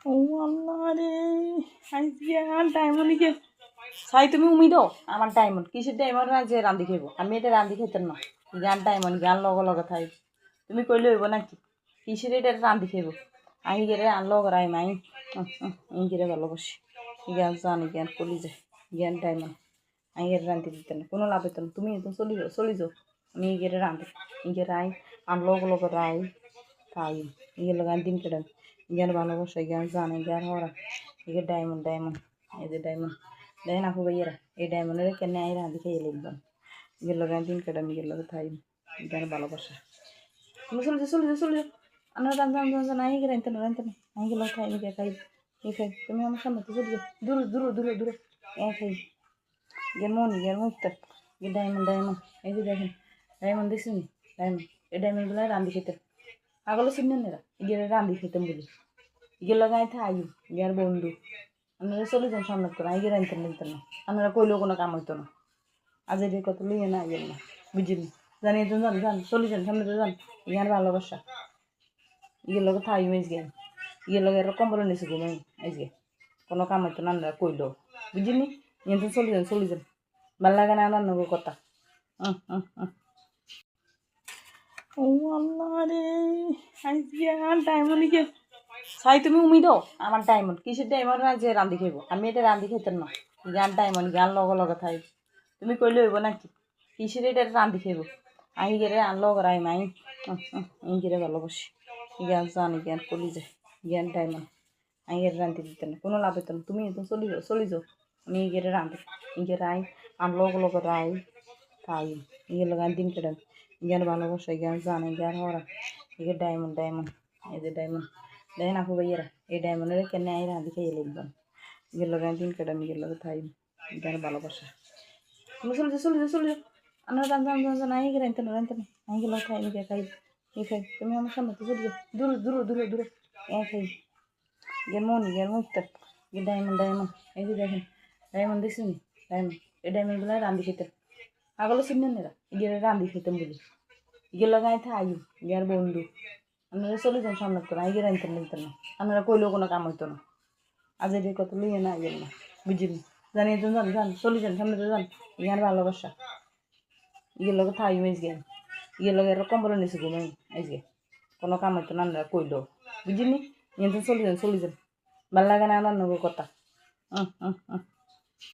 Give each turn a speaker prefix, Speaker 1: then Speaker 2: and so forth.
Speaker 1: ও আল্লাহ রে, আজকে আর ডায়মন্ড কে সাই তুমি উমি দাও আমার ডায়মন্ড কিসের ডায়মন্ড যে রান্ধি খাইব আমি এটা রান্ধি খাইতাম না গান ডায়মন্ড গান লগে লগে থাই তুমি কইলে হইব নাকি কিসের এটা রান্ধি খাইব আমি গেলে আন লগ রাই মাই ইংরে ভালোবাসি জ্ঞান জানি জ্ঞান কলি যায় জ্ঞান ডায়মন্ড আমি গেলে রান্ধি দিতে না কোনো লাভ হইতো না তুমি তো চলি যাও আমি গেলে রান্ধি ইংরে রাই আন লগ লগে রাই তাই ইয়ে গান দিন কেটেন জ্ঞান ভালোবাসা জ্ঞান জানে জ্ঞান হরা ইয়ে ডায়মন্ড ডায়মন্ড এই যে ডায়মন্ড দেখেন আপু ভাইয়েরা এই ডায়মন্ডের কেন আই রাঁধি খাইয়ে লিখবেন গেল গান দিন কেটেন গেল তাই জ্ঞান ভালোবাসা তুমি চলে যাও আমরা রান্ধা আই গেলে রাঁধতে না আই গেল খাই গিয়ে খাই এই খাই তুমি আমার সামনে তো চলে যাও দূরে এ খাই জ্ঞান মনি জ্ঞান মুক্তা গিয়ে ডায়মন্ড ডায়মন্ড এই যে দেখেন ডায়মন্ড দেখছেন ডায়মন্ড এই ডায়মন্ডগুলো রাঁধি খেতে আগলে চিনেন গেলে রাঁধি খেতাম বলি গেলে গায়ে থাই গিয়ার বন্ধু আপনারা চলে যান সামনে করে আগে রাঁধতেন না আপনারা কইলেও কোনো কাম হইতো না আজ এদের কত লিয়ে না গেল না বুঝিনি জানিয়ে তো যান চলে যান সামনে তো যান ইয়ার ভালোবাসা ইয়ের লগে থাই মেজ গে ইয়ের লগে এর কম্বল নিচে ঘুমাই আজকে কোনো কাম হইতো না আপনারা কইলেও বুঝিনি ইয়ে তো চলে যান ভাল লাগে না আমার নগর কথা ও আল্লাহ রে, আজকে আর ডায়মন্ড কে সাই তুমি উমি দাও আমার ডায়মন্ড কিসের ডায়মন্ড যে রান্ধি খাইব আমি এটা রান্ধি খাইতাম না গান ডায়মন্ড গান লগে লগে থাই তুমি কইলে হইব নাকি কিসের এটা রান্ধি খাইব আমি গেলে আন লগ রাই মাই ইংরে ভালোবাসি জ্ঞান জানি জ্ঞান কলি যায় জ্ঞান ডায়মন্ড আমি গেলে রান্ধি দিতে না কোনো লাভ হইতো না তুমি তো চলি যাও আমি গেলে রান্ধি ইংরে রাই আন লগ লগে রাই তাই ইয়ে গান দিন কেটেন জ্ঞান ভালোবাসা জ্ঞান জানে জ্ঞান হরা ইয়ে ডায়মন্ড ডায়মন্ড এই যে ডায়মন্ড দেখেন আপু ভাইয়েরা এই ডায়মন্ডের কেন আই রাঁধি খাইয়ে লিখবেন গেল গান দিন কেটেন গেল থাই জ্ঞান ভালোবাসা তুমি চলে যাও আমরা রান্ধা আই গে রাঁধতে না আই গেল খাই গিয়ে খাই এই খাই তুমি আমার সামনে তো চলে যাও দূরে এ খাই জ্ঞান মনি জ্ঞান মুক্তা গিয়ে ডায়মন্ড ডায়মন্ড এই যে দেখেন ডায়মন্ড দেখছেন ডায়মন্ড এই ডায়মন্ডগুলো রাঁধি খেতে আগলে চিনেন গেলে রাঁধি খেতাম বলি গেলে গায়ে থাই গিয়ার বন্ধু আপনারা চলে যান সামনে করে আগে রাঁধতেন না আপনারা কইলেও কোনো কাম হইতো না আজ এদের কত লিয়ে না গেল না বুঝিনি জানিয়ে তো যান চলে যান সামনে তো যান ইয়ার ভালোবাসা ইয়ের লগে থাই মেজ গে ইয়ের লগে এর কম্বল নিচে ঘুমাই আজকে কোনো কাম হইতো না আপনারা কইলেও বুঝিনি ইয়ে তো চলে যান ভাল লাগে না আমার নগর কথা